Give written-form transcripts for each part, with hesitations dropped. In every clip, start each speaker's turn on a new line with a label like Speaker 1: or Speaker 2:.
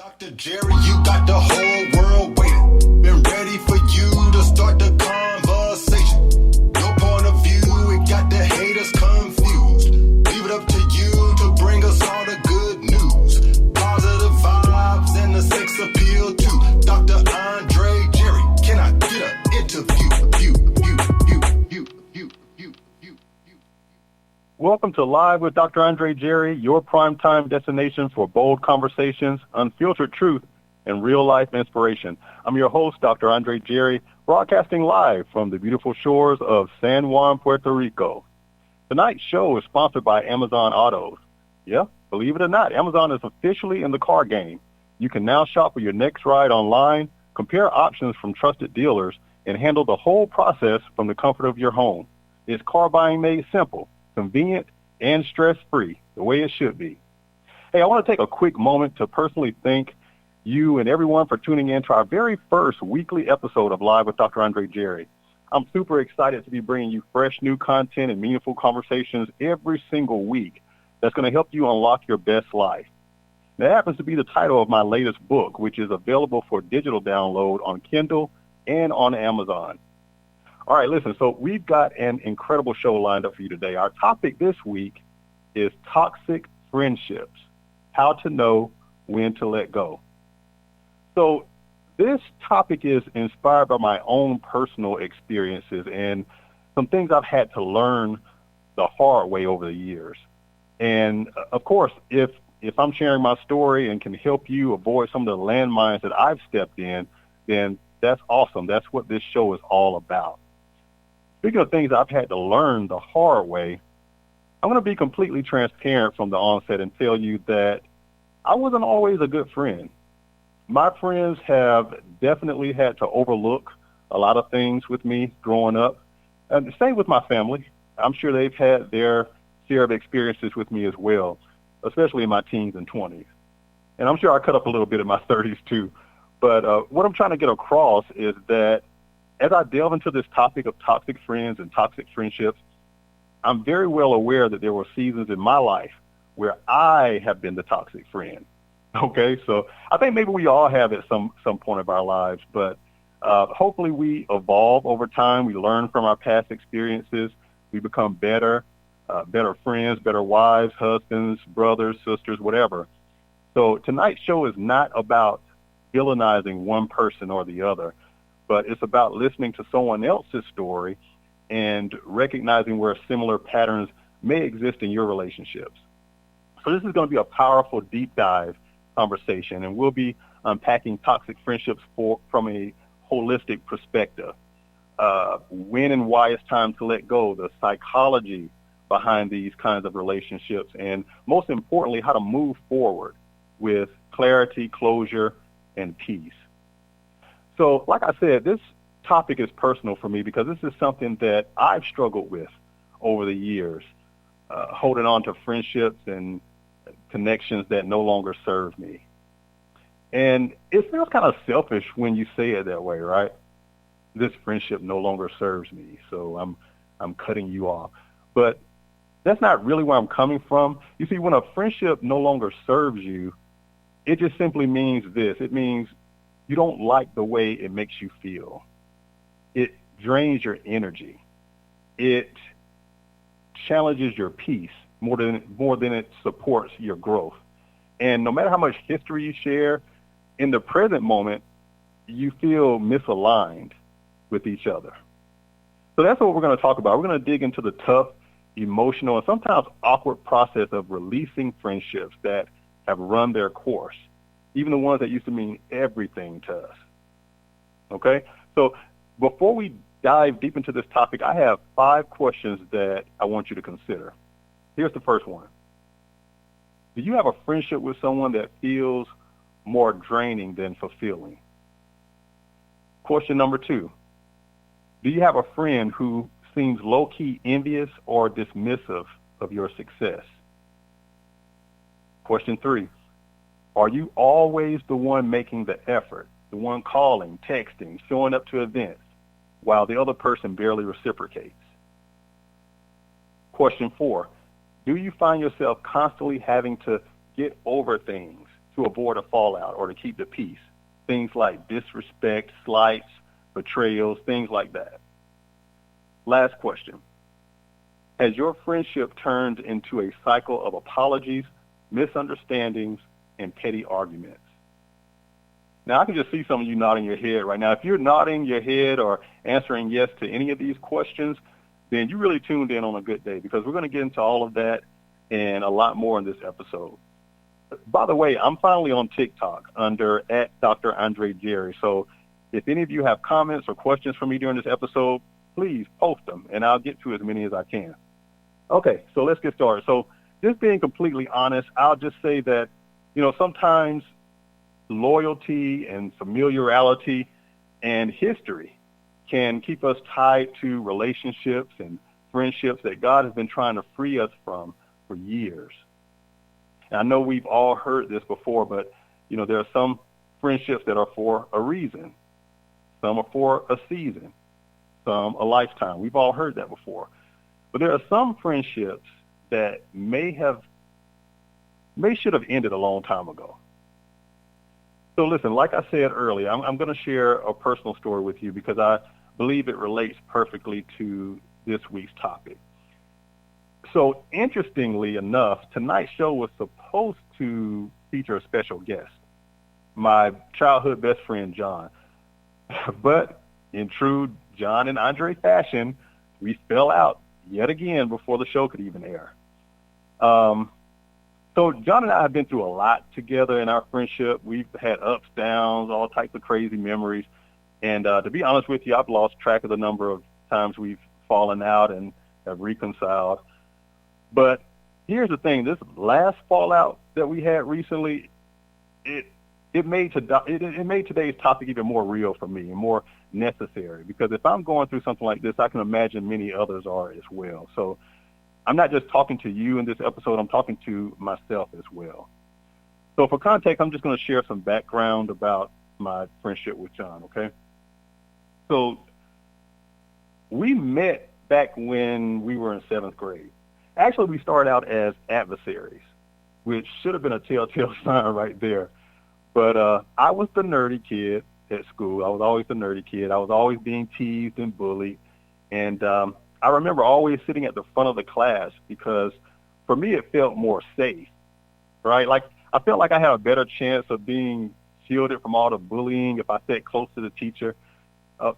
Speaker 1: Dr. Jerry, you got the whole world waiting. Been ready for you to start the conversation. Your point of view, it got the haters confused. Leave it up to you to bring us all the good news. Positive vibes and the sex appeal too. Dr. Andre Jerry, can I get an interview?
Speaker 2: Welcome to Live with Dr. Andre Jerry, your primetime destination for bold conversations, unfiltered truth, and real-life inspiration. I'm your host, Dr. Andre Jerry, broadcasting live from the beautiful shores of San Juan, Puerto Rico. Tonight's show is sponsored by Amazon Autos. Yeah, believe it or not, Amazon is officially in the car game. You can now shop for your next ride online, compare options from trusted dealers, and handle the whole process from the comfort of your home. It's car buying made simple, convenient, and stress-free, the way it should be. Hey, I want to take a quick moment to personally thank you and everyone for tuning in to our very first weekly episode of Live with Dr. Andre Jerry. I'm super excited to be bringing you fresh new content and meaningful conversations every single week that's going to help you unlock your best life. That happens to be the title of my latest book, which is available for digital download on Kindle and on Amazon. All right, listen, so we've got an incredible show lined up for you today. Our topic this week is toxic friendships, how to know when to let go. So this topic is inspired by my own personal experiences and some things I've had to learn the hard way over the years. And of course, if I'm sharing my story and can help you avoid some of the landmines that I've stepped in, then that's awesome. That's what this show is all about. Speaking of things I've had to learn the hard way, I'm going to be completely transparent from the onset and tell you that I wasn't always a good friend. My friends have definitely had to overlook a lot of things with me growing up. And the same with my family. I'm sure they've had their share of experiences with me as well, especially in my teens and 20s. And I'm sure I cut up a little bit in my 30s too. But what I'm trying to get across is that as I delve into this topic of toxic friends and toxic friendships, I'm very well aware that there were seasons in my life where I have been the toxic friend. Okay, so I think maybe we all have at some point of our lives, but hopefully we evolve over time. We learn from our past experiences. We become better friends, better wives, husbands, brothers, sisters, whatever. So tonight's show is not about villainizing one person or the other, but it's about listening to someone else's story and recognizing where similar patterns may exist in your relationships. So this is going to be a powerful deep dive conversation, and we'll be unpacking toxic friendships from a holistic perspective. When and why it's time to let go, the psychology behind these kinds of relationships, and most importantly, how to move forward with clarity, closure, and peace. So, like I said, this topic is personal for me because this is something that I've struggled with over the years, holding on to friendships and connections that no longer serve me. And it feels kind of selfish when you say it that way, right? This friendship no longer serves me, so I'm cutting you off. But that's not really where I'm coming from. You see, when a friendship no longer serves you, it just simply means this. It means you don't like the way it makes you feel. It drains your energy. It challenges your peace more than it supports your growth. And no matter how much history you share, in the present moment, you feel misaligned with each other. So that's what we're going to talk about. We're going to dig into the tough, emotional, and sometimes awkward process of releasing friendships that have run their course, even the ones that used to mean everything to us. Okay? So before we dive deep into this topic, I have 5 questions that I want you to consider. Here's the first one. Do you have a friendship with someone that feels more draining than fulfilling? Question number 2. Do you have a friend who seems low-key envious or dismissive of your success? Question 3. Are you always the one making the effort, the one calling, texting, showing up to events, while the other person barely reciprocates? Question 4. Do you find yourself constantly having to get over things, to avoid a fallout or to keep the peace. Things like disrespect, slights, betrayals, things like that. Last question. Has your friendship turned into a cycle of apologies, misunderstandings, and petty arguments? Now, I can just see some of you nodding your head right now. If you're nodding your head or answering yes to any of these questions, then you really tuned in on a good day, because we're going to get into all of that and a lot more in this episode. By the way, I'm finally on TikTok under @DrAndreJerry. So if any of you have comments or questions for me during this episode, please post them, and I'll get to as many as I can. Okay, so let's get started. So just being completely honest, I'll just say that, sometimes loyalty and familiarity and history can keep us tied to relationships and friendships that God has been trying to free us from for years. And I know we've all heard this before, but, there are some friendships that are for a reason. Some are for a season, some a lifetime. We've all heard that before. But there are some friendships that should have ended a long time ago. So listen, like I said earlier, I'm going to share a personal story with you because I believe it relates perfectly to this week's topic. So interestingly enough, tonight's show was supposed to feature a special guest, my childhood best friend, John. But in true John and Andre fashion, we fell out yet again before the show could even air. So John and I have been through a lot together in our friendship. We've had ups, downs, all types of crazy memories. And to be honest with you, I've lost track of the number of times we've fallen out and have reconciled. But here's the thing. This last fallout that we had recently, it made today's topic even more real for me and more necessary, because if I'm going through something like this, I can imagine many others are as well. So I'm not just talking to you in this episode, I'm talking to myself as well. So for context, I'm just going to share some background about my friendship with John, okay? So we met back when we were in 7th grade. Actually, we started out as adversaries, which should have been a telltale sign right there. But I was the nerdy kid at school. I was always the nerdy kid. I was always being teased and bullied. And I remember always sitting at the front of the class because for me it felt more safe, right? Like I felt like I had a better chance of being shielded from all the bullying if I sat close to the teacher.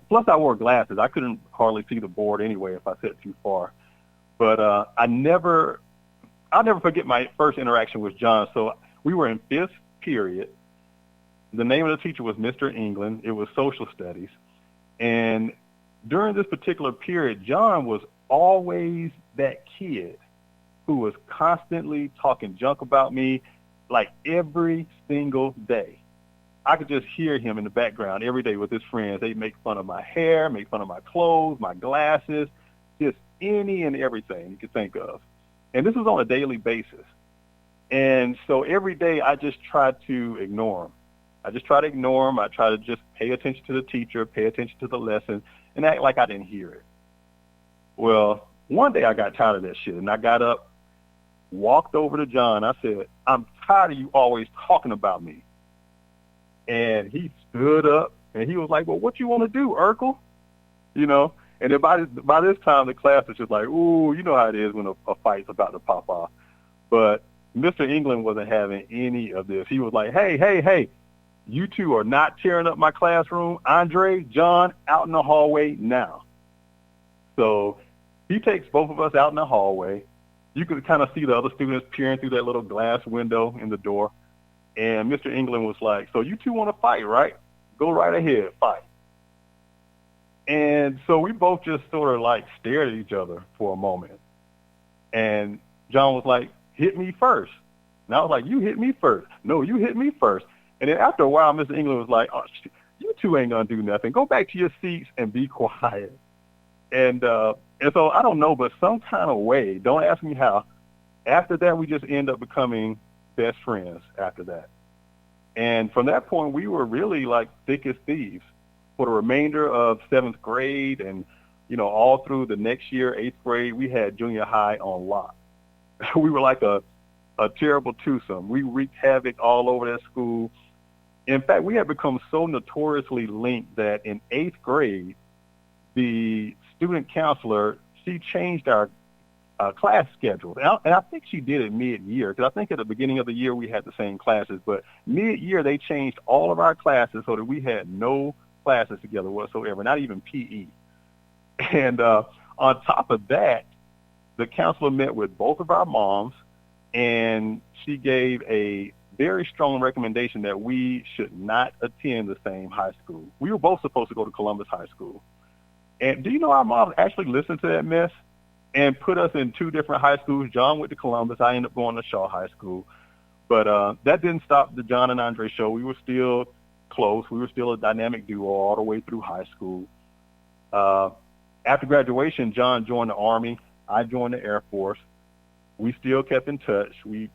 Speaker 2: Plus I wore glasses. I couldn't hardly see the board anyway if I sat too far. But I'll never forget my first interaction with John. So we were in 5th period. The name of the teacher was Mr. England. It was social studies. And during this particular period, John was always that kid who was constantly talking junk about me, like every single day. I could just hear him in the background every day with his friends. They'd make fun of my hair, make fun of my clothes, my glasses, just any and everything you could think of. And this was on a daily basis. And so every day I just tried to ignore him. I try to just pay attention to the teacher, pay attention to the lesson, and act like I didn't hear it. Well, one day I got tired of that shit, and I got up, walked over to John. I said, "I'm tired of you always talking about me." And he stood up, and he was like, "Well, what you want to do, Urkel?" And then by this time, the class was just like, "Ooh, you know how it is when a fight's about to pop off." But Mr. England wasn't having any of this. He was like, hey, you two are not tearing up my classroom. Andre, John, out in the hallway now. So he takes both of us out in the hallway. You could kind of see the other students peering through that little glass window in the door. And Mr. England was like, "So you two want to fight, right? Go right ahead, fight." And so we both just sort of like stared at each other for a moment. And John was like, "Hit me first." And I was like, "You hit me first." "No, you hit me first." And then after a while, Mr. England was like, "Oh, you two ain't going to do nothing. Go back to your seats and be quiet." And so I don't know, but some kind of way, don't ask me how, after that, we just end up becoming best friends after that. And from that point, we were really like thick as thieves for the remainder of 7th grade. And, all through the next year, 8th grade, we had junior high on lock. We were like a a terrible twosome. We wreaked havoc all over that school. In fact, we had become so notoriously linked that in 8th grade, the student counselor, she changed our class schedule. And I think she did it mid-year, because I think at the beginning of the year we had the same classes, but mid-year they changed all of our classes so that we had no classes together whatsoever, not even PE. And on top of that, the counselor met with both of our moms, and she gave a very strong recommendation that we should not attend the same high school. We were both supposed to go to Columbus High School. And do you know our mom actually listened to that mess and put us in 2 different high schools? John went to Columbus. I ended up going to Shaw High School. But that didn't stop the John and Andre show. We were still close. We were still a dynamic duo all the way through high school. After graduation, John joined the Army. I joined the Air Force. We still kept in touch. We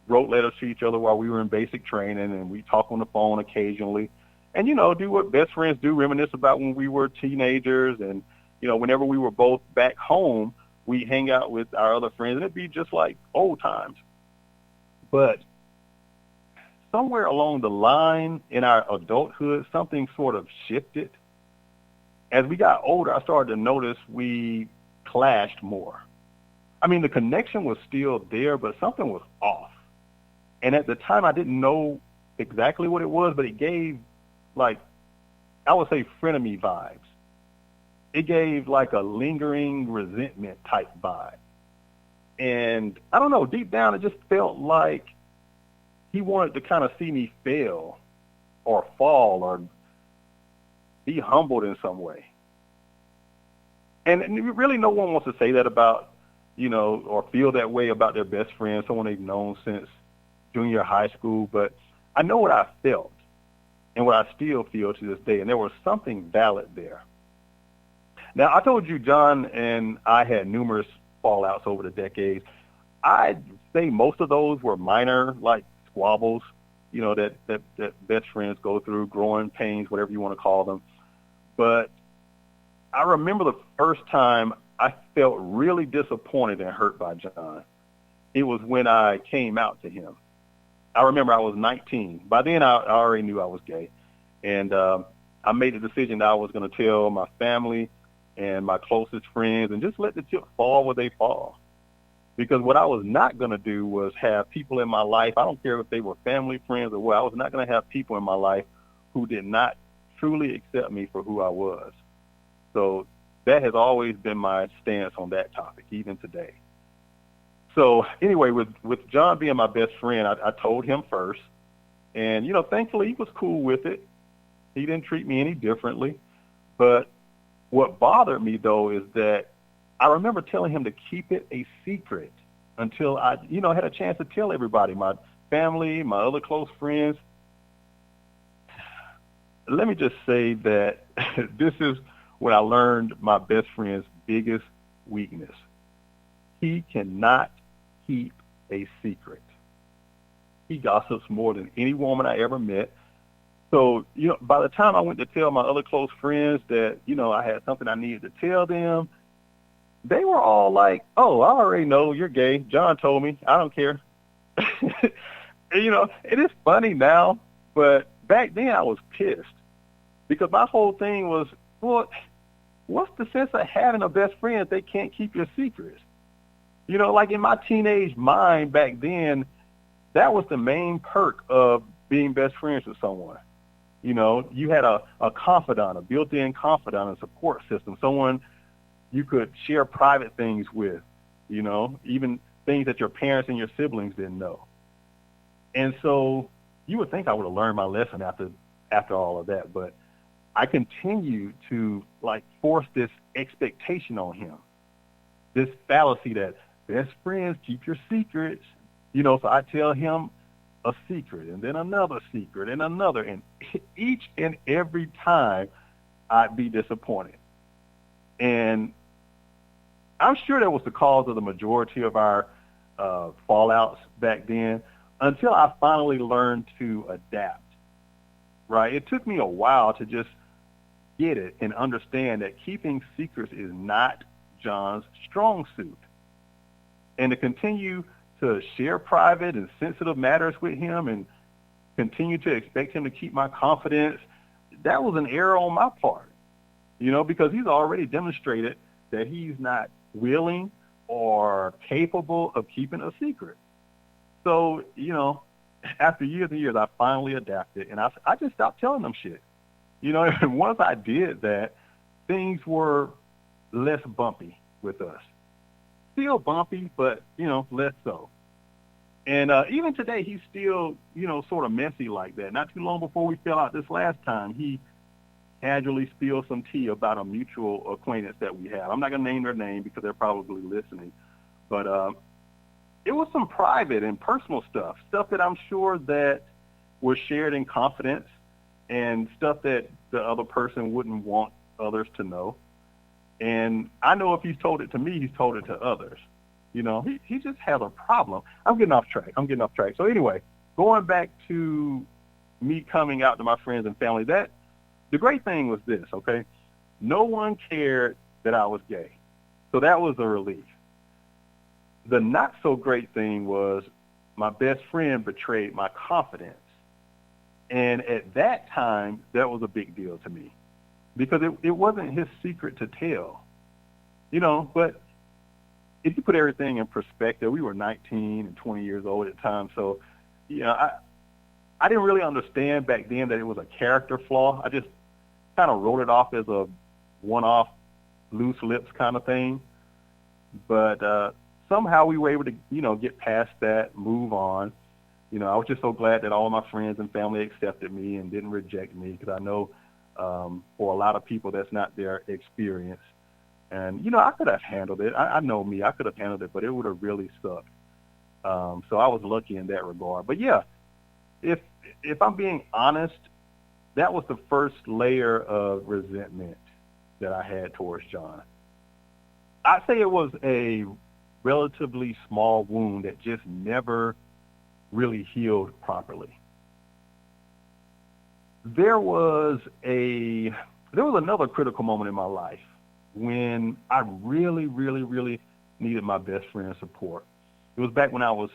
Speaker 2: wrote letters to each other while we were in basic training, and we talk on the phone occasionally. And, do what best friends do, reminisce about when we were teenagers. And, whenever we were both back home, we hang out with our other friends, and it'd be just like old times. But somewhere along the line in our adulthood, something sort of shifted. As we got older, I started to notice we clashed more. I mean, the connection was still there, but something was off. And at the time, I didn't know exactly what it was, but it gave, I would say, frenemy vibes. It gave like a lingering resentment type vibe. And I don't know, deep down, it just felt like he wanted to kind of see me fail or fall or be humbled in some way. And really no one wants to say that about, or feel that way about their best friend, someone they've known since junior high school. But I know what I felt and what I still feel to this day. And there was something valid there. Now, I told you John and I had numerous fallouts over the decades. I'd say most of those were minor, like squabbles, that best friends go through, growing pains, whatever you want to call them. But I remember the first time I felt really disappointed and hurt by John. It was when I came out to him. I remember I was 19. By then, I already knew I was gay. And I made the decision that I was going to tell my family and my closest friends and just let the chips fall where they fall. Because what I was not going to do was have people in my life, I don't care if they were family, friends, or what, I was not going to have people in my life who did not truly accept me for who I was. So that has always been my stance on that topic, even today. So anyway, with John being my best friend, I told him first. And, thankfully he was cool with it. He didn't treat me any differently. But what bothered me, though, is that I remember telling him to keep it a secret until I, had a chance to tell everybody, my family, my other close friends. Let me just say that this is when I learned my best friend's biggest weakness. He cannot keep a secret. He gossips more than any woman I ever met. So, by the time I went to tell my other close friends that, I had something I needed to tell them, they were all like, oh, I already know you're gay. John told me. I don't care. It is funny now, but back then I was pissed because my whole thing was, well, what's the sense of having a best friend if they can't keep your secrets? Like in my teenage mind back then, that was the main perk of being best friends with someone. You had a confidant, a built-in confidant, a support system, someone you could share private things with, even things that your parents and your siblings didn't know. And so you would think I would have learned my lesson after all of that, but I continued to force this expectation on him, this fallacy that best friends keep your secrets. So I tell him a secret and then another secret and another, and each and every time I'd be disappointed. And I'm sure that was the cause of the majority of our fallouts back then, until I finally learned to adapt, right? It took me a while to just get it and understand that keeping secrets is not John's strong suit. And to continue to share private and sensitive matters with him and continue to expect him to keep my confidence, that was an error on my part, because he's already demonstrated that he's not willing or capable of keeping a secret. So, after years and years, I finally adapted, and I just stopped telling them shit. And once I did that, things were less bumpy with us. Still bumpy, but, less so. And even today, he's still, sort of messy like that. Not too long before we fell out this last time, he casually spilled some tea about a mutual acquaintance that we have. I'm not going to name their name because they're probably listening. But it was some private and personal stuff that I'm sure that was shared in confidence and stuff that the other person wouldn't want others to know. And I know if he's told it to me, he's told it to others. He just has a problem. I'm getting off track. So anyway, going back to me coming out to my friends and family, the great thing was this, okay? No one cared that I was gay. So that was a relief. The not so great thing was my best friend betrayed my confidence. And at that time, that was a big deal to me because it wasn't his secret to tell, but if you put everything in perspective, we were 19 and 20 years old at the time. So, I didn't really understand back then that it was a character flaw. I just kind of wrote it off as a one-off loose lips kind of thing. But somehow we were able to, get past that, move on. I was just so glad that all my friends and family accepted me and didn't reject me because I know for a lot of people that's not their experience. And, I could have handled it. I know me. I could have handled it, but it would have really sucked. So I was lucky in that regard. But, yeah, if I'm being honest, that was the first layer of resentment that I had towards John. I'd say it was a relatively small wound that just never really healed properly. There was another critical moment in my life when I really, really, really needed my best friend's support. It was back when I was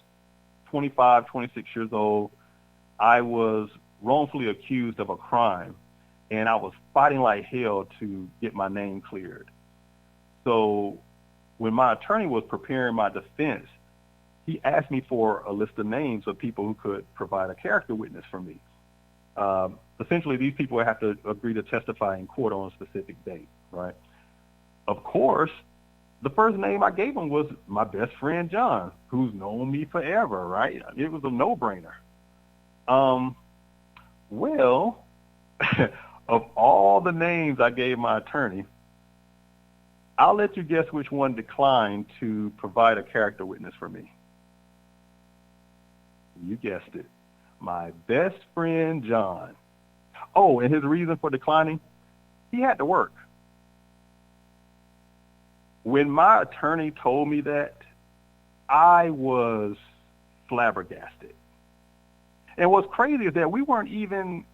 Speaker 2: 25, 26 years old. I was wrongfully accused of a crime, and I was fighting like hell to get my name cleared. So when my attorney was preparing my defense, he asked me for a list of names of people who could provide a character witness for me. Essentially, these people would have to agree to testify in court on a specific date, right? Of course, the first name I gave him was my best friend, John, who's known me forever, right? It was a no-brainer. Well, of all the names I gave my attorney, I'll let you guess which one declined to provide a character witness for me. You guessed it. My best friend, John. Oh, and his reason for declining? He had to work. When my attorney told me that, I was flabbergasted. And what's crazy is that we weren't even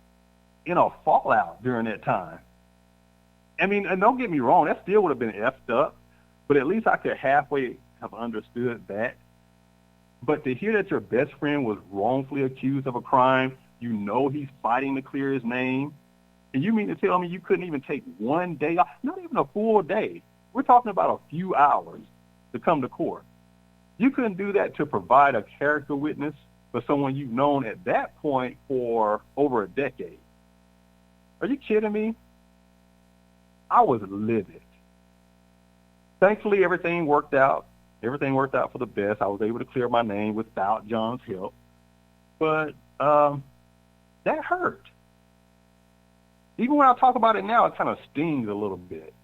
Speaker 2: in a fallout during that time. I mean, and don't get me wrong, that still would have been effed up, but at least I could halfway have understood that. But to hear that your best friend was wrongfully accused of a crime, he's fighting to clear his name, and you mean to tell me you couldn't even take one day off, not even a full day. We're talking about a few hours to come to court. You couldn't do that to provide a character witness for someone you've known at that point for over a decade. Are you kidding me? I was livid. Thankfully, everything worked out. Everything worked out for the best. I was able to clear my name without John's help. But that hurt. Even when I talk about it now, it kind of stings a little bit.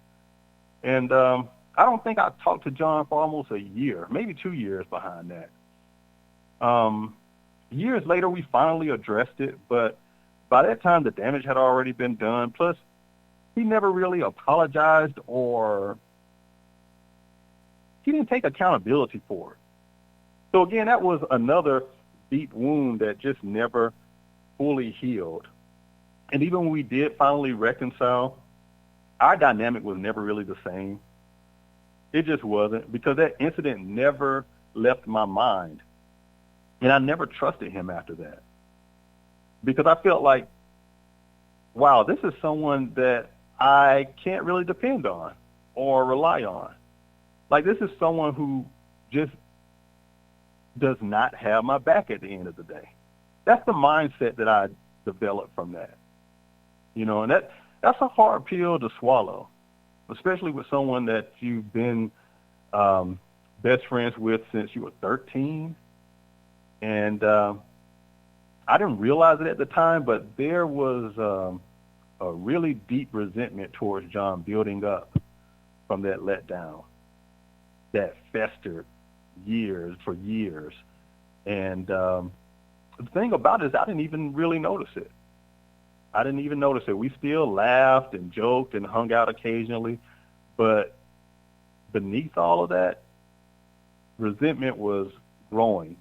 Speaker 2: And I don't think I talked to John for almost a year, maybe 2 years behind that. Years later, we finally addressed it, but by that time, the damage had already been done. Plus, he never really apologized or he didn't take accountability for it. So again, that was another deep wound that just never fully healed. And even when we did finally reconcile, our dynamic was never really the same. It just wasn't, because that incident never left my mind. And I never trusted him after that because I felt like, wow, this is someone that I can't really depend on or rely on. Like, this is someone who just does not have my back at the end of the day. That's the mindset that I developed from that. And that's a hard pill to swallow, especially with someone that you've been best friends with since you were 13. And I didn't realize it at the time, but there was a really deep resentment towards John building up from that letdown that festered for years. And the thing about it is I didn't even really notice it. We still laughed and joked and hung out occasionally, but beneath all of that, resentment was growing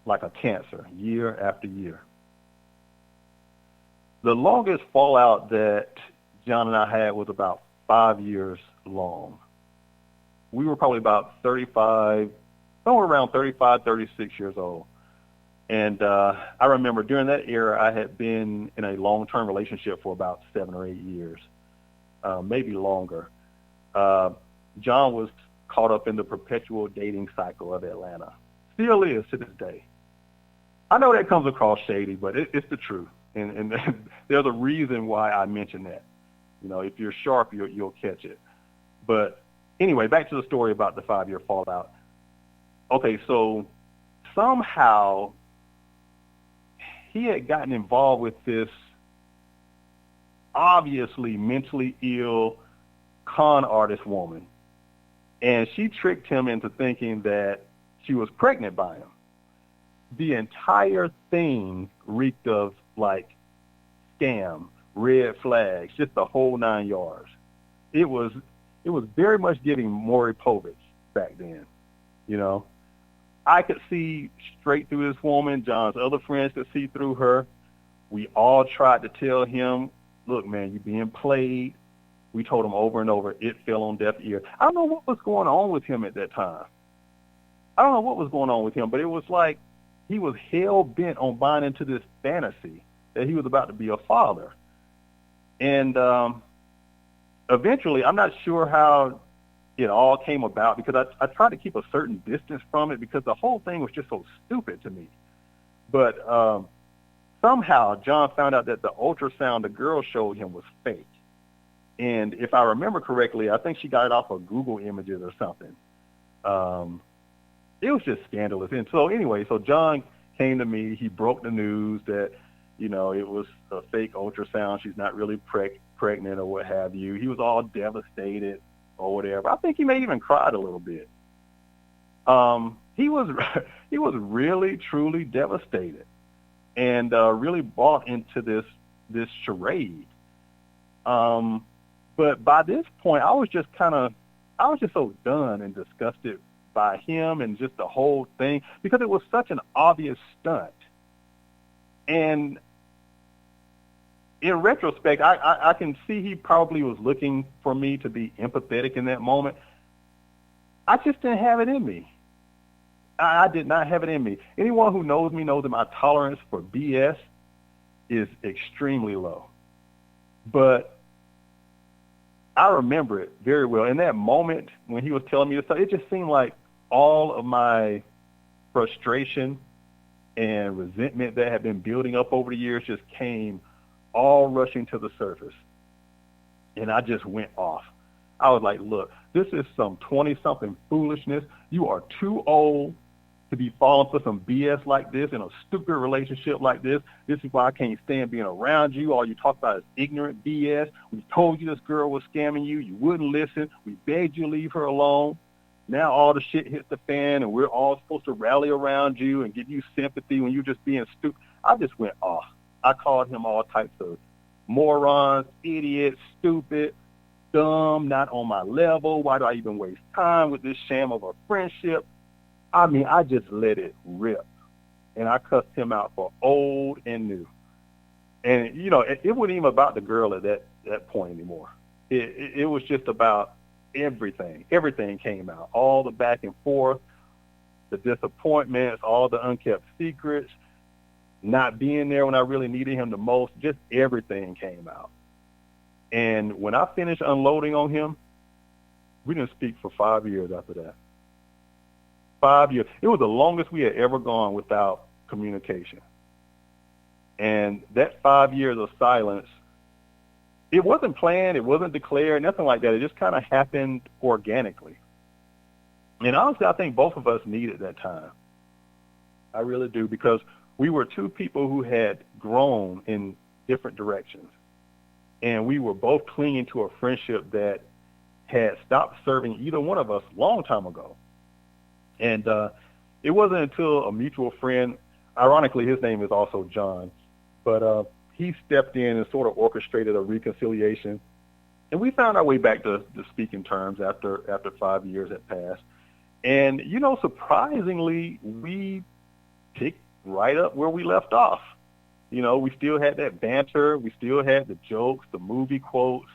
Speaker 2: like a cancer year after year. The longest fallout that John and I had was about 5 years long. We were probably about 35, somewhere around 35, 36 years old. And I remember during that era, I had been in a long-term relationship for about 7 or 8 years, maybe longer. John was caught up in the perpetual dating cycle of Atlanta. Still is to this day. I know that comes across shady, but it's the truth. And there's a reason why I mention that. If you're sharp, you'll catch it. But anyway, back to the story about the 5-year fallout. Okay, so somehow he had gotten involved with this obviously mentally ill con artist woman, and she tricked him into thinking that she was pregnant by him. The entire thing reeked of like scam, red flags, just the whole 9 yards. It was very much giving Maury Povich back then. I could see straight through this woman. John's other friends could see through her. We all tried to tell him, look, man, you're being played. We told him over and over. It fell on deaf ear. I don't know what was going on with him at that time. But it was like he was hell-bent on buying into this fantasy that he was about to be a father. And eventually, I'm not sure how it all came about because I tried to keep a certain distance from it because the whole thing was just so stupid to me. But somehow John found out that the ultrasound the girl showed him was fake. And if I remember correctly, I think she got it off of Google Images or something. It was just scandalous. And so anyway, so John came to me. He broke the news that, it was a fake ultrasound. She's not really pregnant or what have you. He was all devastated or whatever. I think he may even cried a little bit. He was really, truly devastated and really bought into this charade. But by this point, I was just so done and disgusted by him and just the whole thing because it was such an obvious stunt. And in retrospect, I can see he probably was looking for me to be empathetic in that moment. I just didn't have it in me. I did not have it in me. Anyone who knows me knows that my tolerance for BS is extremely low. But I remember it very well. In that moment when he was telling me this stuff, it just seemed like all of my frustration and resentment that had been building up over the years just came all rushing to the surface. And I just went off. I was like, look, this is some 20-something foolishness. You are too old to be falling for some BS like this in a stupid relationship like this. This is why I can't stand being around you. All you talk about is ignorant BS. We told you this girl was scamming you. You wouldn't listen. We begged you to leave her alone. Now all the shit hits the fan, and we're all supposed to rally around you and give you sympathy when you're just being stupid. I just went off. I called him all types of morons, idiots, stupid, dumb, not on my level. Why do I even waste time with this sham of a friendship? I mean, I just let it rip. And I cussed him out for old and new. And, it wasn't even about the girl at that point anymore. It was just about everything. Everything came out, all the back and forth. the disappointments, all the unkept secrets, not being there when I really needed him the most, just everything came out. And when I finished unloading on him, we didn't speak for 5 years after that. 5 years. It was the longest we had ever gone without communication. And that 5 years of silence, it wasn't planned, it wasn't declared, nothing like that. It just kind of happened organically. And honestly, I think both of us needed that time. I really do, because we were two people who had grown in different directions. And we were both clinging to a friendship that had stopped serving either one of us a long time ago. And it wasn't until a mutual friend, ironically, his name is also John, but he stepped in and sort of orchestrated a reconciliation. And we found our way back to speaking terms after 5 years had passed. And, you know, surprisingly, we picked right up where we left off. You know, we still had that banter. We still had the jokes, the movie quotes,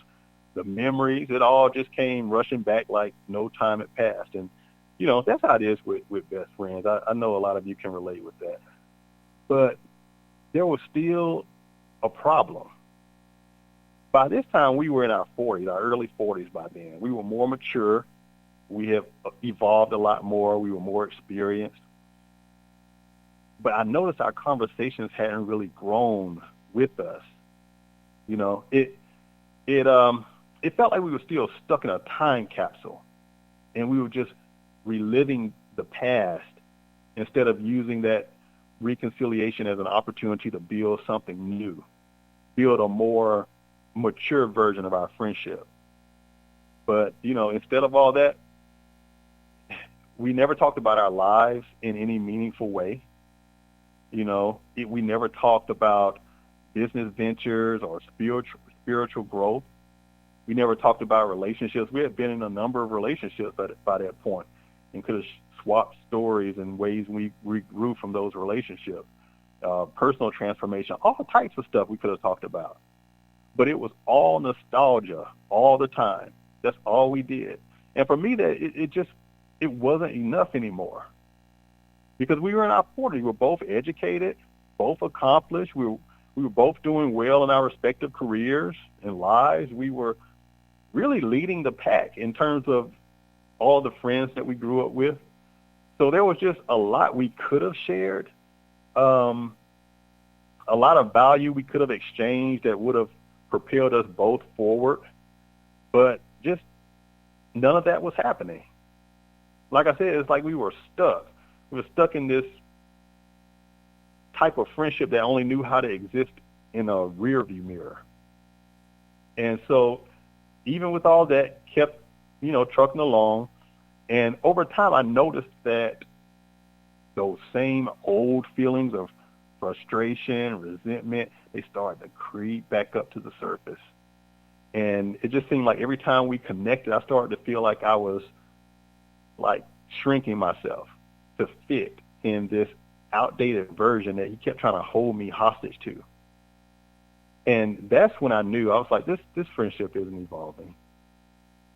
Speaker 2: the memories. It all just came rushing back like no time had passed. And, you know, that's how it is with best friends. I know a lot of you can relate with that. But there was still a problem. By this time, we were in our 40s, our early 40s by then. We were more mature. We have evolved a lot more. We were more experienced. But I noticed our conversations hadn't really grown with us. You know, it felt like we were still stuck in a time capsule, and we were just reliving the past instead of using that reconciliation as an opportunity to build something new, build a more mature version of our friendship. But, you know, instead of all that, we never talked about our lives in any meaningful way. You know, we never talked about business ventures or spiritual growth. We never talked about relationships. We had been in a number of relationships by that point and could have swapped stories and ways we grew from those relationships, personal transformation, all types of stuff we could have talked about. But it was all nostalgia all the time. That's all we did. And for me, that it wasn't enough anymore. Because we were in our 40s. We were both educated, both accomplished. We were both doing well in our respective careers and lives. We were really leading the pack in terms of all the friends that we grew up with. So there was just a lot we could have shared, a lot of value we could have exchanged that would have propelled us both forward. But just none of that was happening. Like I said, it's like we were stuck. We were stuck in this type of friendship that only knew how to exist in a rearview mirror. And so even with all that, kept, you know, trucking along. And over time, I noticed that those same old feelings of frustration, resentment, they started to creep back up to the surface. And it just seemed like every time we connected, I started to feel like I was like shrinking myself to fit in this outdated version that he kept trying to hold me hostage to. And that's when I knew. I was like, this friendship isn't evolving.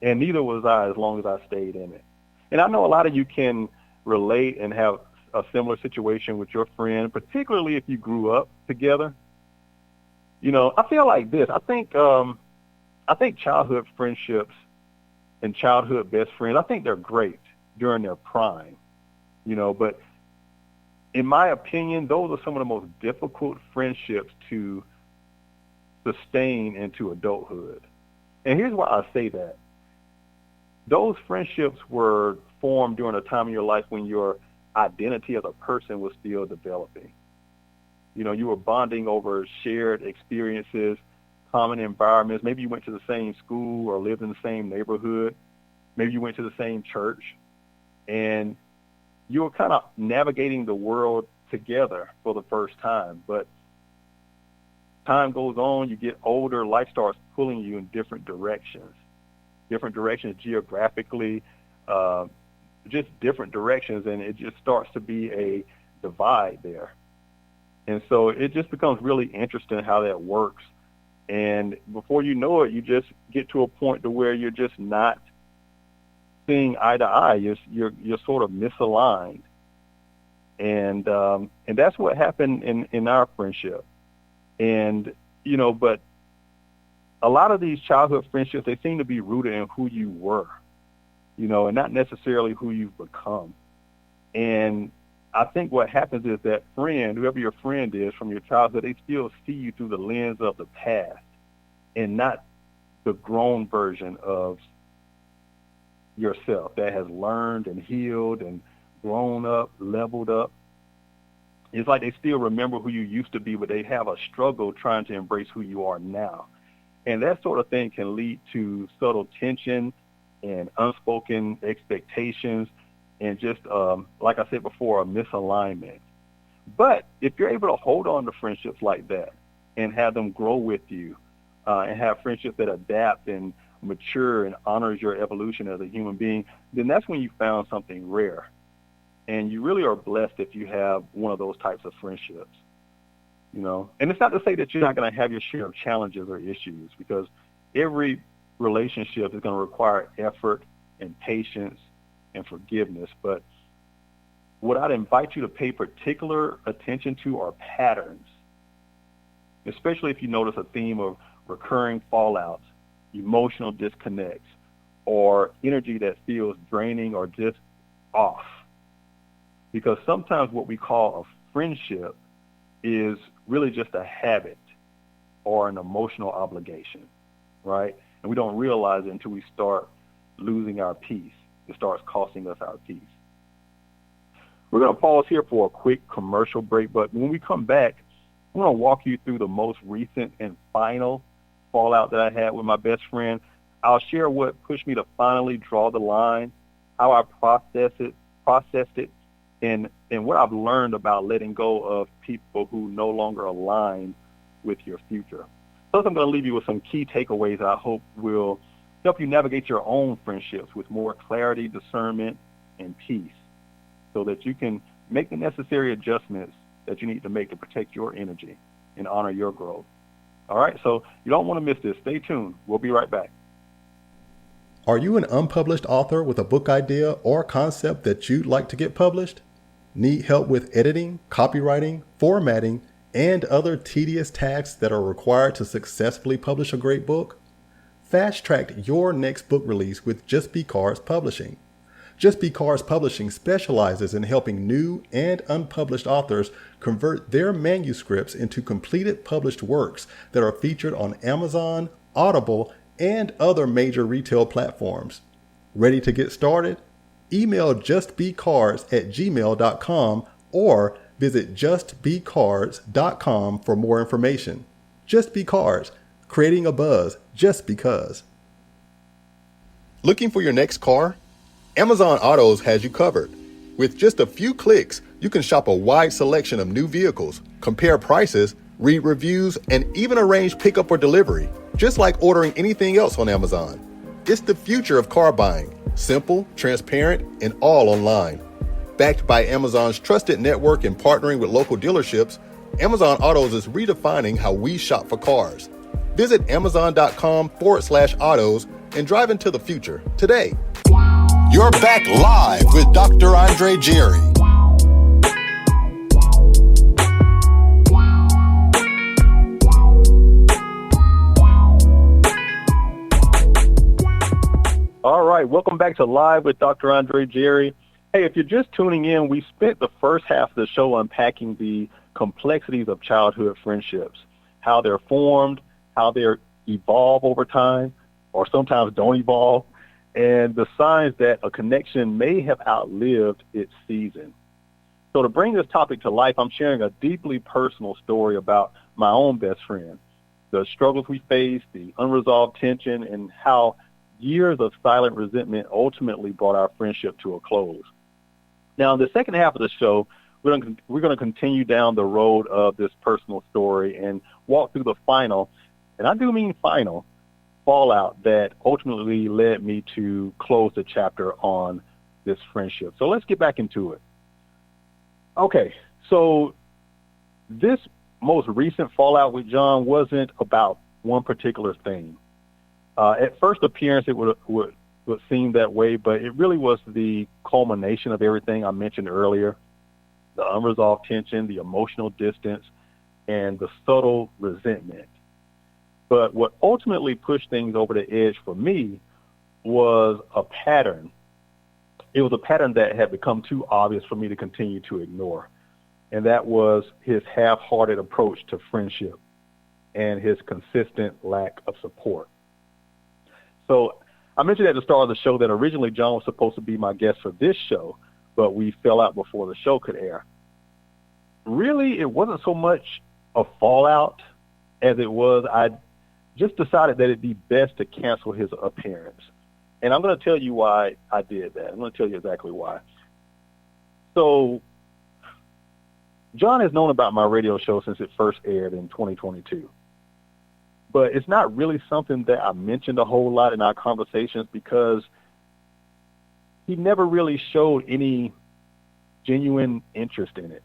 Speaker 2: And neither was I as long as I stayed in it. And I know a lot of you can relate and have a similar situation with your friend, particularly if you grew up together. You know, I feel like this. I think childhood friendships and childhood best friends, I think they're great during their prime. You know, but in my opinion, those are some of the most difficult friendships to sustain into adulthood. And here's why I say that. Those friendships were formed during a time in your life when your identity as a person was still developing. You know, you were bonding over shared experiences, common environments. Maybe you went to the same school or lived in the same neighborhood. Maybe you went to the same church. And you were kind of navigating the world together for the first time. But time goes on, you get older, life starts pulling you in different directions geographically, just different directions, and it just starts to be a divide there. And so it just becomes really interesting how that works. And before you know it, you just get to a point to where you're just not seeing eye to eye. You're sort of misaligned. And that's what happened in our friendship. And, but a lot of these childhood friendships, they seem to be rooted in who you were, and not necessarily who you've become. And I think what happens is that friend, whoever your friend is from your childhood, they still see you through the lens of the past and not the grown version of yourself that has learned and healed and grown up, leveled up. It's like they still remember who you used to be, but they have a struggle trying to embrace who you are now. And that sort of thing can lead to subtle tension and unspoken expectations and just, like I said before, a misalignment. But if you're able to hold on to friendships like that and have them grow with you and have friendships that adapt and mature and honors your evolution as a human being, then that's when you found something rare. And you really are blessed if you have one of those types of friendships, And it's not to say that you're not going to have your share of challenges or issues, because every relationship is going to require effort and patience and forgiveness. But what I'd invite you to pay particular attention to are patterns, especially if you notice a theme of recurring fallouts, emotional disconnects, or energy that feels draining or just off. Because sometimes what we call a friendship is really just a habit or an emotional obligation, right? And we don't realize it until we start losing our peace. It starts costing us our peace. We're going to pause here for a quick commercial break, but when we come back, I'm going to walk you through the most recent and final fallout that I had with my best friend. I'll share what pushed me to finally draw the line, how I processed it, and what I've learned about letting go of people who no longer align with your future. Plus, I'm going to leave you with some key takeaways that I hope will help you navigate your own friendships with more clarity, discernment, and peace, so that you can make the necessary adjustments that you need to make to protect your energy and honor your growth. All right, so you don't want to miss this. Stay tuned. We'll be right back.
Speaker 3: Are you an unpublished author with a book idea or concept that you'd like to get published? Need help with editing, copywriting, formatting, and other tedious tasks that are required to successfully publish a great book? Fast-track your next book release with Just Because Publishing. Just Because Publishing specializes in helping new and unpublished authors convert their manuscripts into completed published works that are featured on Amazon, Audible, and other major retail platforms. Ready to get started? Email justbecards@gmail.com or visit justbecards.com for more information. Just Be Cards, creating a buzz just because. Looking for your next car? Amazon Autos has you covered. With just a few clicks, you can shop a wide selection of new vehicles, compare prices, read reviews, and even arrange pickup or delivery, just like ordering anything else on Amazon. It's the future of car buying. Simple, transparent, and all online. Backed by Amazon's trusted network and partnering with local dealerships, Amazon Autos is redefining how we shop for cars. Visit amazon.com/autos and drive into the future today.
Speaker 1: You're back live with Dr. Andre Jerry.
Speaker 2: All right, welcome back to Live with Dr. Andre Jerry. Hey, if you're just tuning in, we spent the first half of the show unpacking the complexities of childhood friendships, how they're formed, how they evolve over time, or sometimes don't evolve, and the signs that a connection may have outlived its season. So to bring this topic to life, I'm sharing a deeply personal story about my own best friend, the struggles we faced, the unresolved tension, and how years of silent resentment ultimately brought our friendship to a close. Now, in the second half of the show, we're going to continue down the road of this personal story and walk through the final, and I do mean final, fallout that ultimately led me to close the chapter on this friendship. So let's get back into it. Okay, so this most recent fallout with John wasn't about one particular thing. At first appearance, it would seem that way, but it really was the culmination of everything I mentioned earlier. the unresolved tension, the emotional distance, and the subtle resentment. But what ultimately pushed things over the edge for me was a pattern. It was a pattern that had become too obvious for me to continue to ignore. And that was his half-hearted approach to friendship and his consistent lack of support. So I mentioned at the start of the show that originally John was supposed to be my guest for this show, but we fell out before the show could air. Really, it wasn't so much a fallout as it was I just decided that it'd be best to cancel his appearance. And I'm going to tell you why I did that. I'm going to tell you exactly why. So John has known about my radio show since it first aired in 2022. But it's not really something that I mentioned a whole lot in our conversations because he never really showed any genuine interest in it.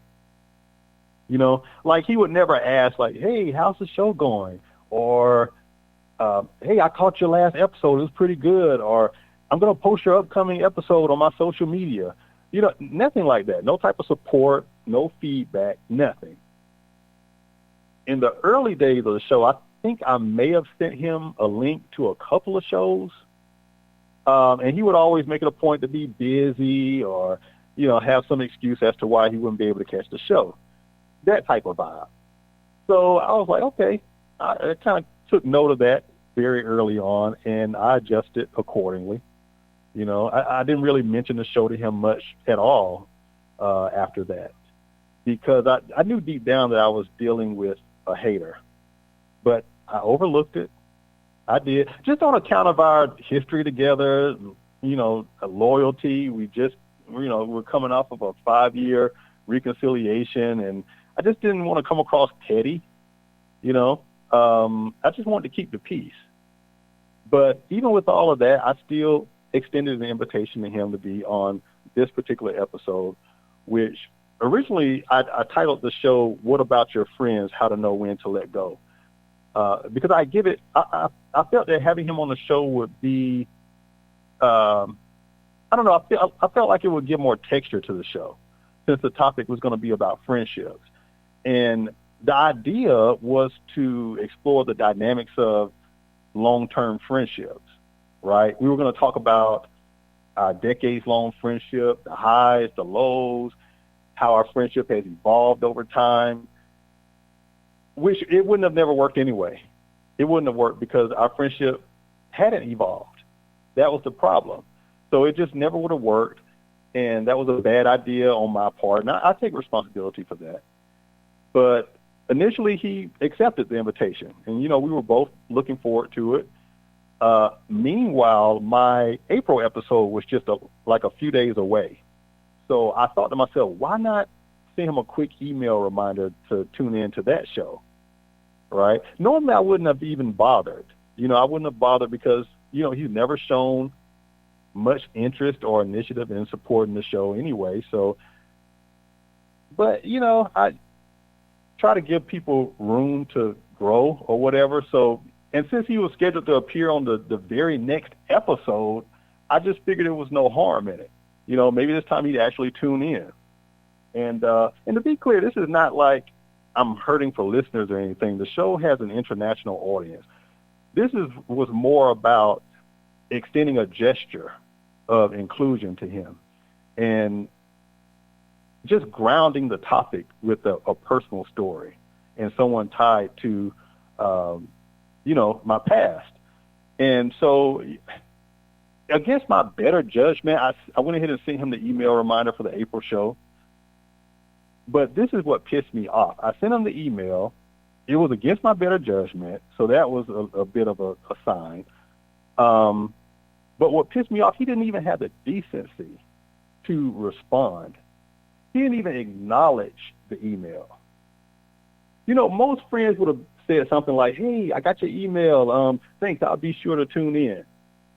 Speaker 2: You know, like he would never ask like, hey, how's the show going? Or, hey, I caught your last episode. It was pretty good. Or I'm going to post your upcoming episode on my social media. You know, nothing like that. No type of support, no feedback, nothing. In the early days of the show, I think I may have sent him a link to a couple of shows. And he would always make it a point to be busy or, you know, have some excuse as to why he wouldn't be able to catch the show. That type of vibe. So I was like, okay. I kind of took note of that very early on, and I adjusted accordingly. You know, I didn't really mention the show to him much at all after that because I knew deep down that I was dealing with a hater. But I overlooked it. I did. Just on account of our history together, you know, loyalty. We just, you know, we're coming off of a 5-year reconciliation, and I just didn't want to come across petty, you know. I just wanted to keep the peace. But even with all of that, I still extended an invitation to him to be on this particular episode, which originally I titled the show, What About Your Friends? How to Know When to Let Go. Because I felt that having him on the show would be, I don't know, I felt like it would give more texture to the show since the topic was going to be about friendships. And the idea was to explore the dynamics of long-term friendships, right? We were going to talk about our decades-long friendship, the highs, the lows, how our friendship has evolved over time, which it wouldn't have never worked anyway. It wouldn't have worked because our friendship hadn't evolved. That was the problem. So it just never would have worked, and that was a bad idea on my part, and I take responsibility for that. But initially, he accepted the invitation, and, you know, we were both looking forward to it. Meanwhile, my April episode was just like a few days away. So I thought to myself, why not send him a quick email reminder to tune in to that show, right? Normally, I wouldn't have even bothered. You know, I wouldn't have bothered because, you know, he's never shown much interest or initiative in supporting the show anyway. So, but, you know, I try to give people room to grow or whatever. So, and since he was scheduled to appear on the very next episode, I just figured there was no harm in it. You know, maybe this time he'd actually tune in. And to be clear, this is not like I'm hurting for listeners or anything. The show has an international audience. This was more about extending a gesture of inclusion to him and just grounding the topic with a personal story and someone tied to, you know, my past. And so against my better judgment, I went ahead and sent him the email reminder for the April show. But this is what pissed me off. I sent him the email. It was against my better judgment, so that was a bit of a sign. But what pissed me off, he didn't even have the decency to respond. He didn't even acknowledge the email. You know, most friends would have said something like, hey, I got your email. Thanks, I'll be sure to tune in.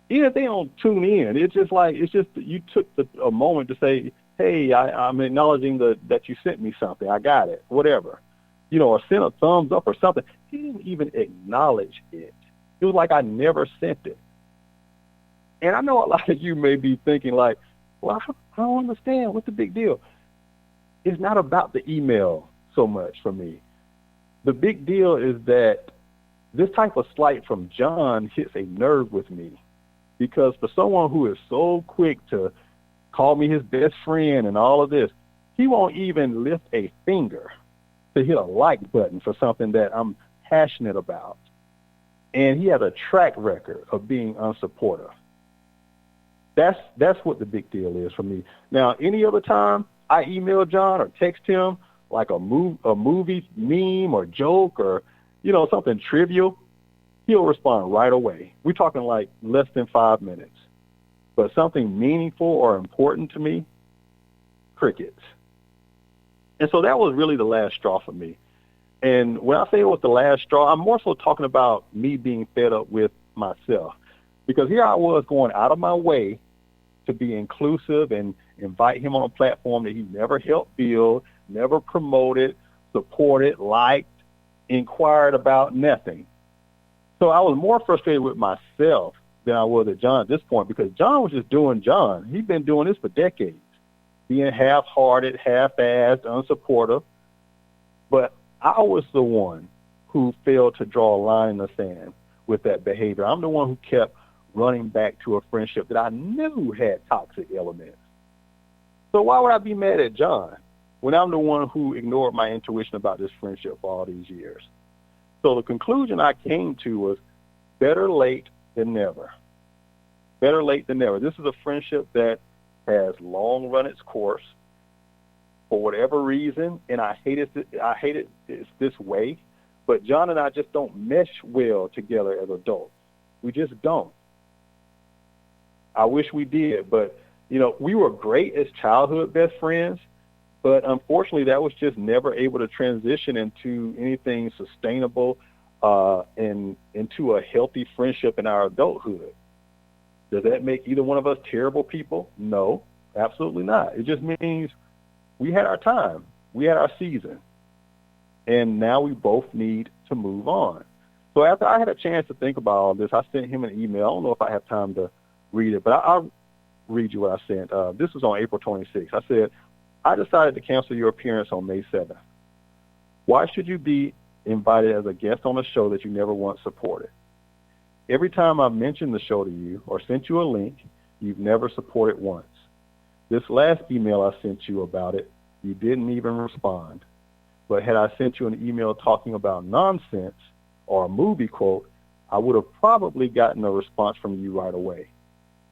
Speaker 2: Even if they don't tune in, it's just you took a moment to say, hey, I'm acknowledging that you sent me something. I got it, whatever. You know, or send a thumbs up or something. He didn't even acknowledge it. It was like I never sent it. And I know a lot of you may be thinking like, well, I don't understand. What's the big deal? it's not about the email so much for me. The big deal is that this type of slight from John hits a nerve with me, because for someone who is so quick to call me his best friend and all of this, he won't even lift a finger to hit a like button for something that I'm passionate about. And he has a track record of being unsupportive. That's what the big deal is for me. Now, any other time I email John or text him like a movie meme or joke or, something trivial, he'll respond right away. We're talking like less than 5 minutes. But something meaningful or important to me, crickets. And so that was really the last straw for me. And when I say it was the last straw, I'm more so talking about me being fed up with myself. Because here I was going out of my way to be inclusive and invite him on a platform that he never helped build, never promoted, supported, liked, inquired about, nothing. So I was more frustrated with myself than I was at John at this point, because John was just doing John. He'd been doing this for decades, being half-hearted, half-assed, unsupportive. But I was the one who failed to draw a line in the sand with that behavior. I'm the one who kept running back to a friendship that I knew had toxic elements. So why would I be mad at John when I'm the one who ignored my intuition about this friendship for all these years? So the conclusion I came to was better late than never. Better late than never. This is a friendship that has long run its course for whatever reason, and I hate it this way, but John and I just don't mesh well together as adults. We just don't. I wish we did, but, we were great as childhood best friends, but unfortunately that was just never able to transition into anything sustainable and into a healthy friendship in our adulthood. Does that make either one of us terrible people? No, absolutely not. It just means we had our time. We had our season. And now we both need to move on. So after I had a chance to think about all this, I sent him an email. I don't know if I have time to read it, but I'll read you what I sent. This was on April 26th. I said, I decided to cancel your appearance on May 7th. Why should you be invited as a guest on a show that you never once supported? Every time I've mentioned the show to you or sent you a link, you've never supported once. This last email I sent you about it, you didn't even respond. But had I sent you an email talking about nonsense or a movie quote, I would have probably gotten a response from you right away.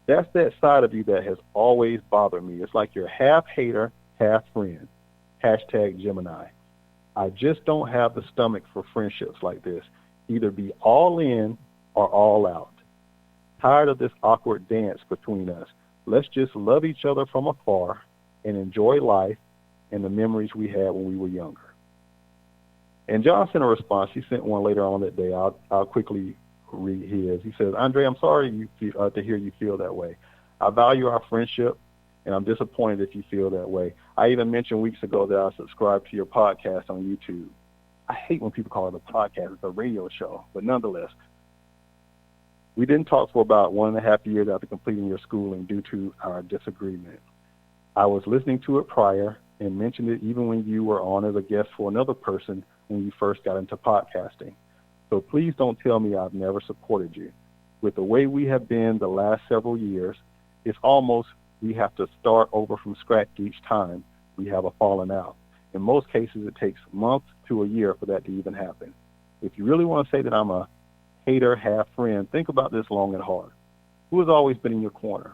Speaker 2: That's that side of you that has always bothered me. It's like you're half hater, half friend. Hashtag Gemini. I just don't have the stomach for friendships like this. Either be all in or all out. Tired of this awkward dance between us. Let's just love each other from afar and enjoy life and the memories we had when we were younger. And John sent a response. He sent one later on that day. I'll quickly read his. He says, Andre, I'm sorry to hear you feel that way. I value our friendship, and I'm disappointed if you feel that way. I even mentioned weeks ago that I subscribed to your podcast on YouTube. I hate when people call it a podcast. It's a radio show. But nonetheless, we didn't talk for about 1.5 years after completing your schooling due to our disagreement. I was listening to it prior and mentioned it even when you were on as a guest for another person when you first got into podcasting. So please don't tell me I've never supported you. With the way we have been the last several years, it's almost we have to start over from scratch each time we have a falling out. In most cases, it takes months to a year for that to even happen. If you really want to say that I'm a hater, half friend, think about this long and hard. Who has always been in your corner?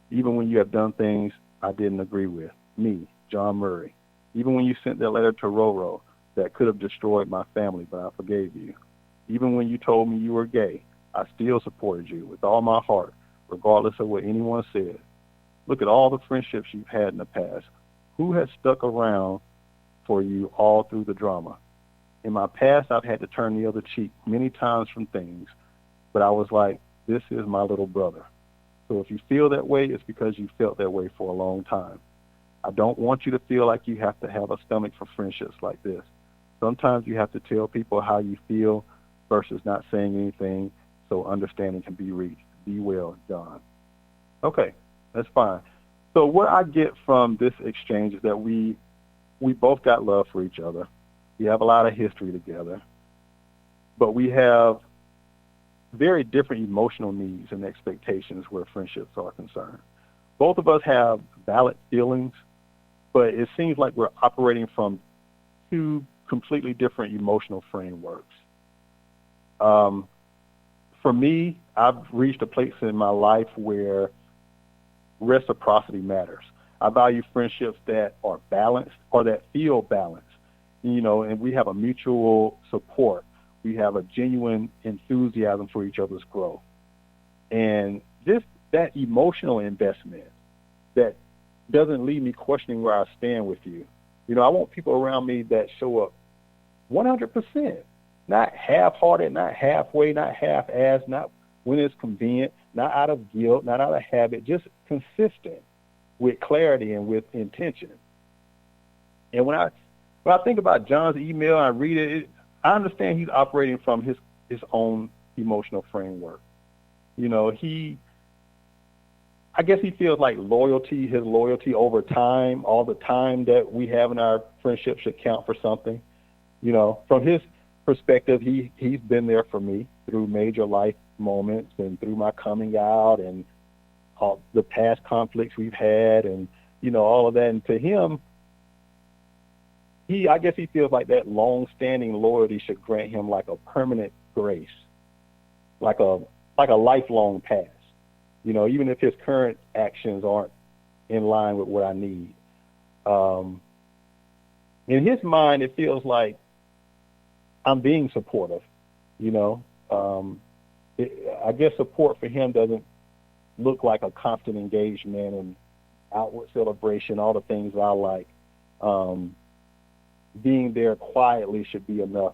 Speaker 2: Even when you have done things I didn't agree with. Me, John Murray. Even when you sent that letter to Roro that could have destroyed my family, but I forgave you. Even when you told me you were gay, I still supported you with all my heart, regardless of what anyone said. Look at all the friendships you've had in the past. Who has stuck around for you all through the drama? In my past, I've had to turn the other cheek many times from things, but I was like, this is my little brother. So if you feel that way, it's because you felt that way for a long time. I don't want you to feel like you have to have a stomach for friendships like this. Sometimes you have to tell people how you feel versus not saying anything so understanding can be reached. Be well, John. Okay, that's fine. So what I get from this exchange is that we we both got love for each other. We have a lot of history together, but we have very different emotional needs and expectations where friendships are concerned. Both of us have valid feelings, but it seems like we're operating from two completely different emotional frameworks. For me, I've reached a place in my life where reciprocity matters. I value friendships that are balanced or that feel balanced, and we have a mutual support. We have a genuine enthusiasm for each other's growth. And that emotional investment that doesn't leave me questioning where I stand with you. I want people around me that show up 100%, not half-hearted, not halfway, not half-assed, not when it's convenient, not out of guilt, not out of habit, just consistent with clarity and with intention. And when I think about John's email and I read it, I understand he's operating from his own emotional framework. I guess he feels like his loyalty over time, all the time that we have in our friendship should count for something. From his perspective, he's been there for me through major life moments and through my coming out and all the past conflicts we've had and, all of that. And to him, I guess he feels like that long-standing loyalty should grant him like a permanent grace, like a lifelong pass. Even if his current actions aren't in line with what I need. In his mind, it feels like I'm being supportive. I guess support for him doesn't look like a constant engagement and outward celebration, all the things I like. Being there quietly should be enough.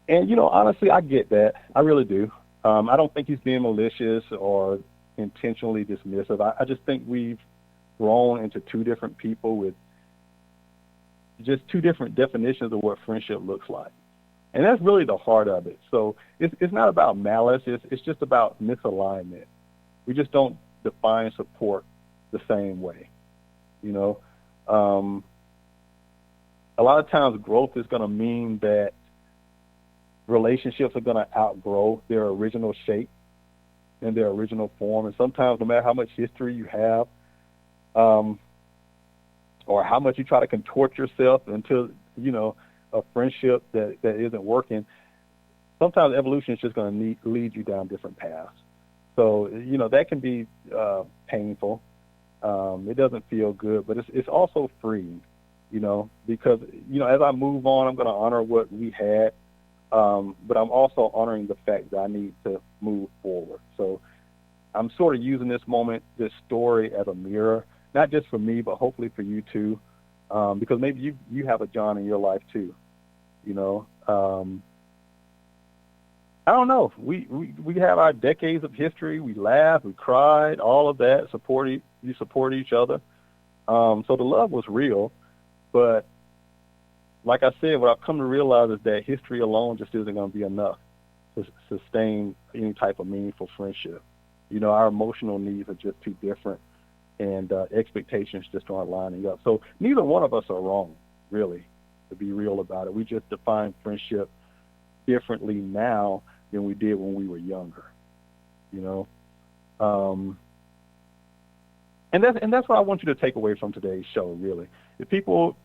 Speaker 2: And, honestly, I get that. I really do. I don't think he's being malicious or intentionally dismissive. I just think we've grown into two different people with just two different definitions of what friendship looks like. And that's really the heart of it. So it's not about malice. It's just about misalignment. We just don't define support the same way. A lot of times growth is going to mean that relationships are going to outgrow their original shape and their original form. And sometimes no matter how much history you have, or how much you try to contort yourself into, a friendship that isn't working, sometimes evolution is just going to lead you down different paths. So, that can be painful. It doesn't feel good, but it's also freeing, because, as I move on, I'm going to honor what we had, but I'm also honoring the fact that I need to move forward. So I'm sort of using this story as a mirror, not just for me, but hopefully for you too, because maybe you have a John in your life too, I don't know. We have our decades of history. We laughed, we cried, all of that. You support each other. So the love was real, but like I said, what I've come to realize is that history alone just isn't going to be enough to sustain any type of meaningful friendship. Our emotional needs are just too different, and expectations just aren't lining up. So neither one of us are wrong, really, to be real about it. We just define friendship differently now than we did when we were younger, and that's what I want you to take away from today's show, really. If people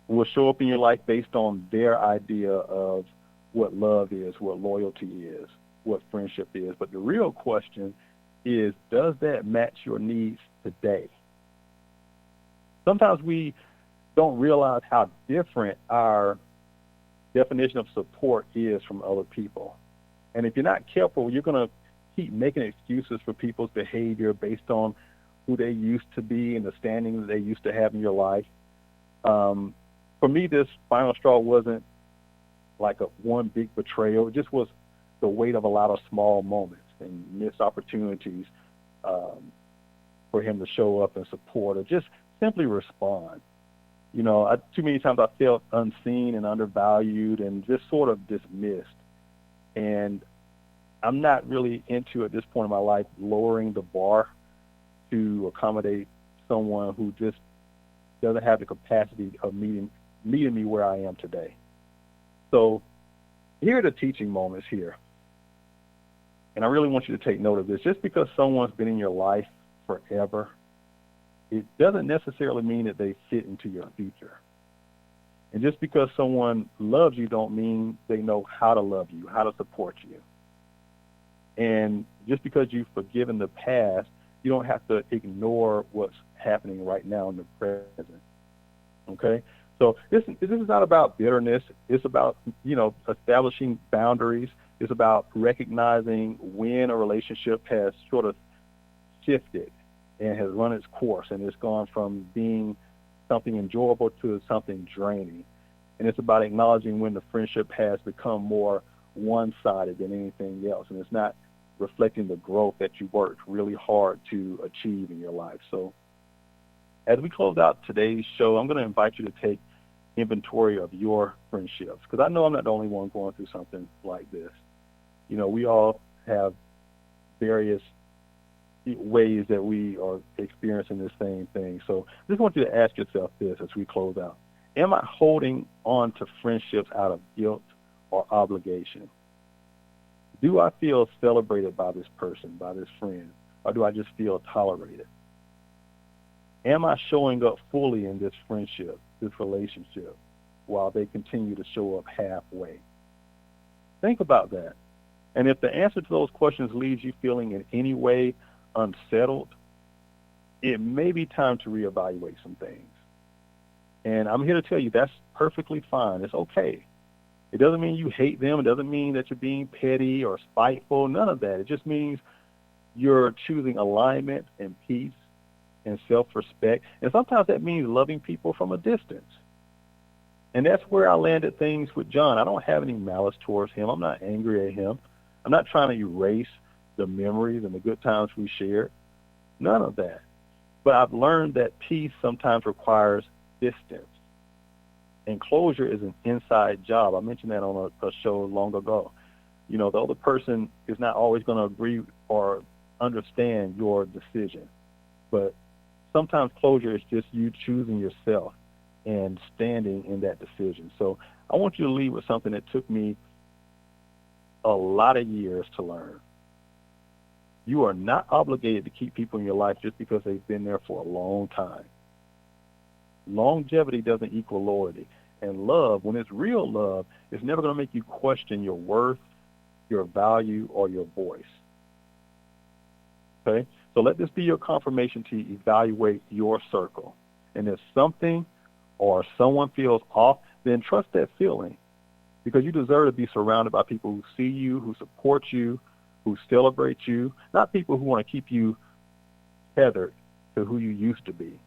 Speaker 2: will show up in your life based on their idea of what love is, what loyalty is, what friendship is. But the real question is, does that match your needs today? Sometimes we don't realize how different our definition of support is from other people. And if you're not careful, you're going to keep making excuses for people's behavior based on who they used to be and the standing that they used to have in your life. For me, this final straw wasn't like one big betrayal. It just was the weight of a lot of small moments and missed opportunities for him to show up and support or just simply respond. Too many times I felt unseen and undervalued and just sort of dismissed. And I'm not really into, at this point in my life, lowering the bar to accommodate someone who just doesn't have the capacity of meeting me where I am today. So here are the teaching moments here. And I really want you to take note of this. Just because someone's been in your life forever, it doesn't necessarily mean that they fit into your future. And just because someone loves you don't mean they know how to love you, how to support you. And just because you've forgiven the past, you don't have to ignore what's happening right now in the present. Okay? So this is not about bitterness. It's about, establishing boundaries. It's about recognizing when a relationship has sort of shifted and has run its course, and it's gone from being something enjoyable to something draining. And it's about acknowledging when the friendship has become more one-sided than anything else, and it's not reflecting the growth that you worked really hard to achieve in your life. So as we close out today's show, I'm going to invite you to take inventory of your friendships, because I know I'm not the only one going through something like this. We all have various ways that we are experiencing the same thing. So I just want you to ask yourself this as we close out. Am I holding on to friendships out of guilt or obligation? Do I feel celebrated by this person, by this friend, or do I just feel tolerated? Am I showing up fully in this friendship, this relationship, while they continue to show up halfway? Think about that. And if the answer to those questions leaves you feeling in any way unsettled, it may be time to reevaluate some things. And I'm here to tell you that's perfectly fine. It's okay. It doesn't mean you hate them. It doesn't mean that you're being petty or spiteful. None of that. It just means you're choosing alignment and peace and self-respect. And sometimes that means loving people from a distance. And that's where I landed things with John. I don't have any malice towards him. I'm not angry at him. I'm not trying to erase the memories and the good times we shared. None of that. But I've learned that peace sometimes requires distance. And closure is an inside job. I mentioned that on a show long ago. The other person is not always going to agree or understand your decision. But sometimes closure is just you choosing yourself and standing in that decision. So I want you to leave with something that took me a lot of years to learn. You are not obligated to keep people in your life just because they've been there for a long time. Longevity doesn't equal loyalty. And love, when it's real love, is never going to make you question your worth, your value, or your voice. Okay? So let this be your confirmation to evaluate your circle. And if something or someone feels off, then trust that feeling, because you deserve to be surrounded by people who see you, who support you, who celebrate you, not people who want to keep you tethered to who you used to be.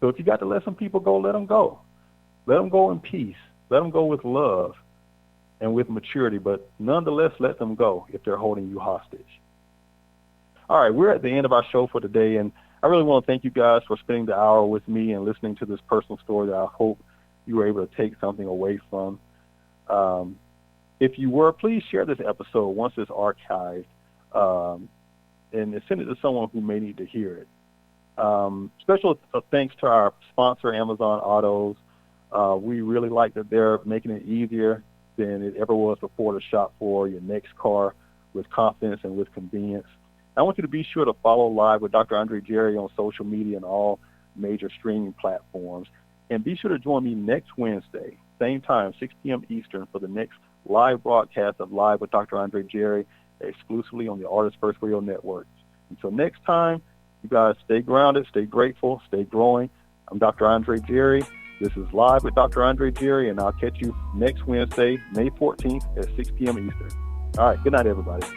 Speaker 2: So if you got to let some people go, let them go. Let them go in peace. Let them go with love and with maturity, but nonetheless, let them go if they're holding you hostage. All right, we're at the end of our show for today, and I really want to thank you guys for spending the hour with me and listening to this personal story that I hope you were able to take something away from. If you were, please share this episode once it's archived and send it to someone who may need to hear it. Special thanks to our sponsor, Amazon Autos. We really like that they're making it easier than it ever was before to shop for your next car with confidence and with convenience. I want you to be sure to follow Live with Dr. Andre Jerry on social media and all major streaming platforms. And be sure to join me next Wednesday, same time, 6 p.m. Eastern, for the next live broadcast of Live with Dr. Andre Jerry, exclusively on the Artist First Radio Network. Until next time, you guys stay grounded, stay grateful, stay growing. I'm Dr. Andre Jerry. This is Live with Dr. Andre Jerry, and I'll catch you next Wednesday, May 14th at 6 p.m. Eastern. All right, good night, everybody.